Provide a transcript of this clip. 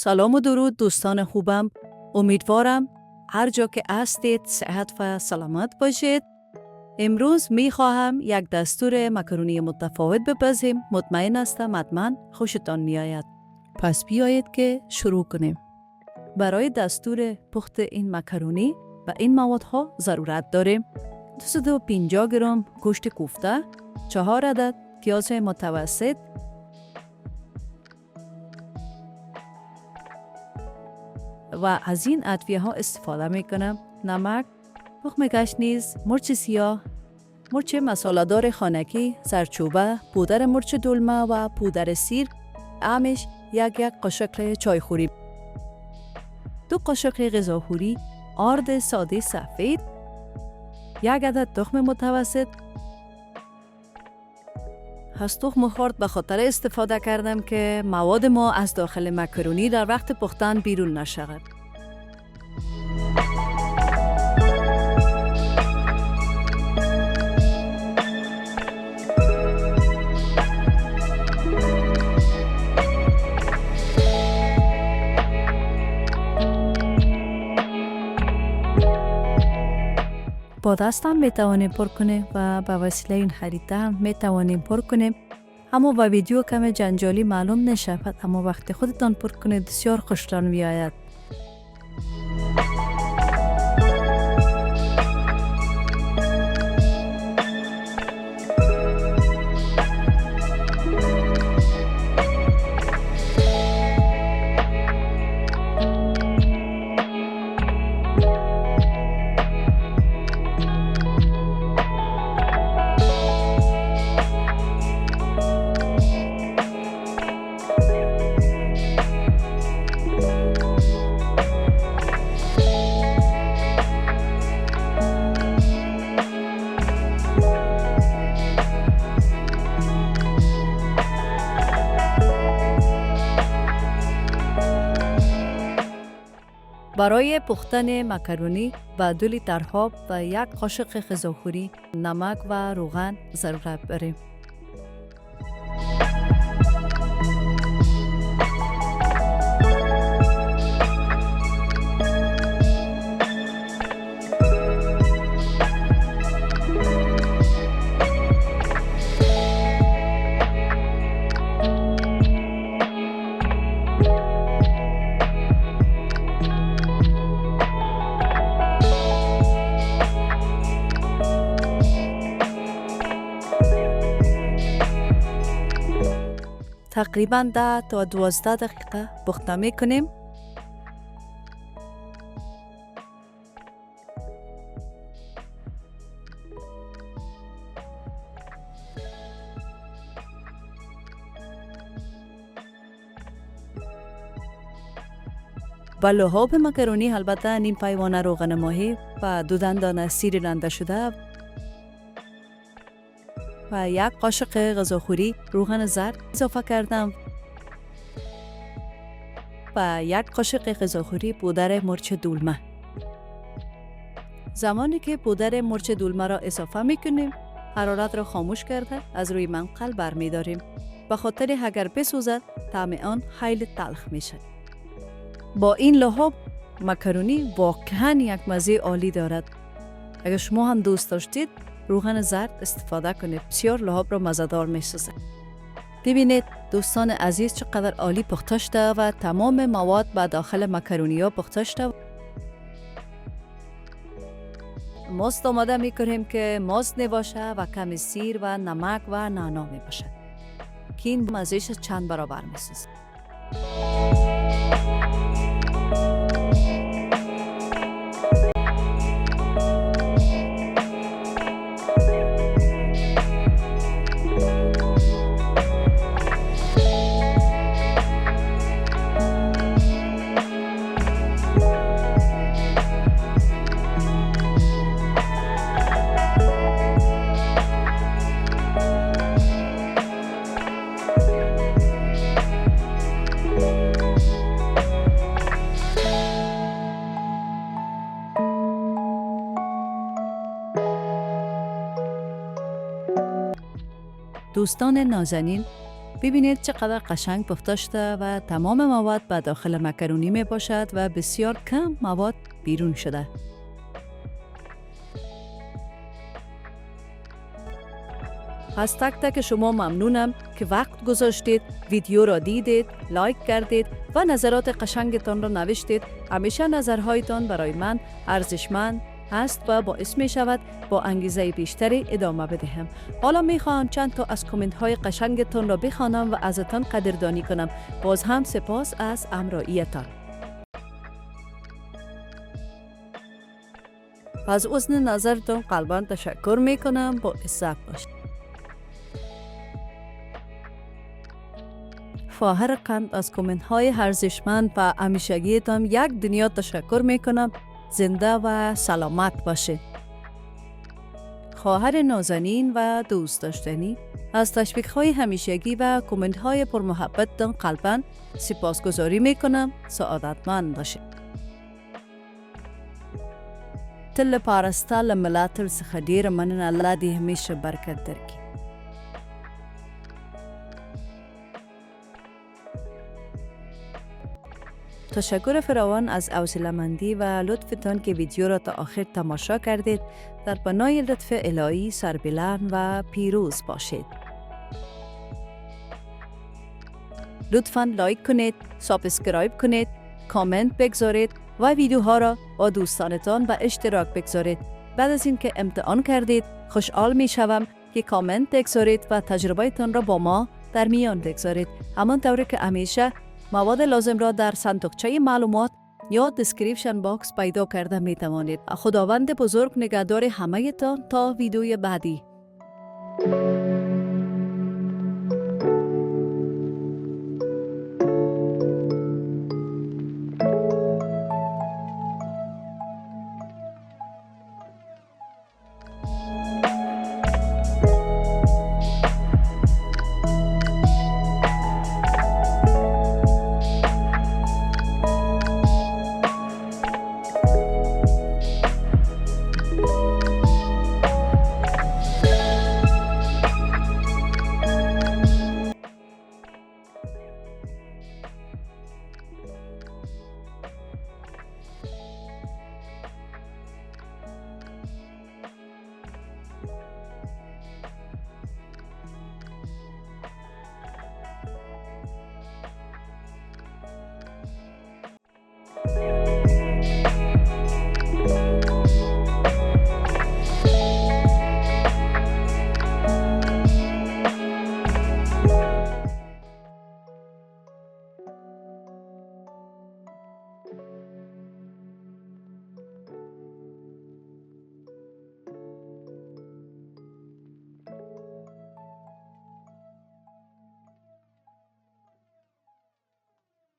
سلام و درود دوستان خوبم. امیدوارم هر جا که هستید صحت و سلامت باشید. امروز می خواهم یک دستور مکرونی متفاوت بپزیم. مطمئن هستم حتما خوشتان می آید. پس بیایید که شروع کنیم. برای دستور پخت این مکرونی و این موادها ضرورت داریم: 250 گرم گوشت کوفته، 4 عدد پیاز متوسط، و از این ادویه ها استفاده می کنم: نمک، تخم گشنیز، مرچ سیاه، مرچ مساله‌دار خانگی، زردچوبه، پودر مرچ دلمه و پودر سیر، همش یک قاشق چایخوری، 2 قاشق غذاخوری آرد ساده سفید، 1 عدد تخم متوسط. از تخم خرد به خاطر استفاده کردم که مواد ما از داخل مکرونی در وقت پختن بیرون نشود. با دستم می توانیم پر کنیم و به وسیله این خریطه هم می توانیم پر کنیم، اما با ویدیو کم جنجالی معلوم نشود، اما وقتی خودتان پر کنید بسیار خوشتان می آید. برای پختن مکرونی با 2 لیتر آب و 1 قاشق غذاخوری نمک و روغن ضرورت داریم. تقریباً 10 تا 12 دقیقه پخته می کنیم. با لحاف مکرونی البته نیم پیمانه روغن ماهی و 2 دندان سیر رنده شده و 1 قاشق غذاخوری روغن زرد اضافه کردم و 1 قاشق غذاخوری پودر مرچ دلمه. زمانی که پودر مرچ دلمه را اضافه میکنیم، حرارت را خاموش کرده از روی منقل برمی داریم، به خاطر اگر بسوزد طعم آن خیلی تلخ میشه. با این لحاف مکرونی واقعا یک مزه عالی دارد. اگر شما هم دوست داشتید روغن زرد استفاده کنید، بسیار لحاف را مزه‌دار می‌سازد. ببینید دوستان عزیز چقدر عالی پخته شده و تمام مواد به داخل مکرونی‌ها پخته شده. ماست آماده می‌کنیم که ماست نباشه و کمی سیر و نمک و نعنا می‌باشه که این مزه‌اش چند برابر می‌سازه. دوستان نازنین، ببینید چقدر قشنگ پخته شده و تمام مواد به داخل مکرونی می باشد و بسیار کم مواد بیرون شده. از تک تک شما ممنونم که وقت گذاشتید، ویدیو را دیدید، لایک کردید و نظرات قشنگتان را نوشتید. همیشه نظرهایتان برای من ارزشمند است و باعث می شود با انگیزه بیشتری ادامه بدهم. حالا می خواهم چند تا از کامنت های قشنگتان را بخوانم و ازتان قدردانی کنم. باز هم سپاس از همراهیتان. از حسن نظرتان قلباً تشکر می کنم. با عزت باشید. فاخر قند از کامنت های ارزشمند و همیشگیتان یک دنیا تشکر می کنم. زنده و سلامت باشید. خواهر نازنین و دوست داشتنی، از تشویق های همیشگی و کامنت های پرمحبتتان قلباً سپاسگزاری می کنم. سعادتمند باشید. تل پارستا لملاتل سخدیر منن الله دی همیشه برکت درکی. تشکر فراوان از حوصله‌مندی و لطفتان که ویدیو را تا آخر تماشا کردید. در پناه لطف الهی سربلند و پیروز باشید. لطفاً لایک کنید، سابسکرایب کنید، کامنت بگذارید و ویدیوها را با دوستانتان به اشتراک بگذارید. بعد از اینکه امتحان کردید، خوشحال می شوم که کامنت بگذارید و تجربه‌تان را با ما در میان بگذارید. همانطوری که همیشه مواد لازم را در صندوقچه معلومات یا دیسکریپشن باکس پیدا کرده می توانید. خداوند بزرگ نگهدار همه تان تا ویدیوی بعدی.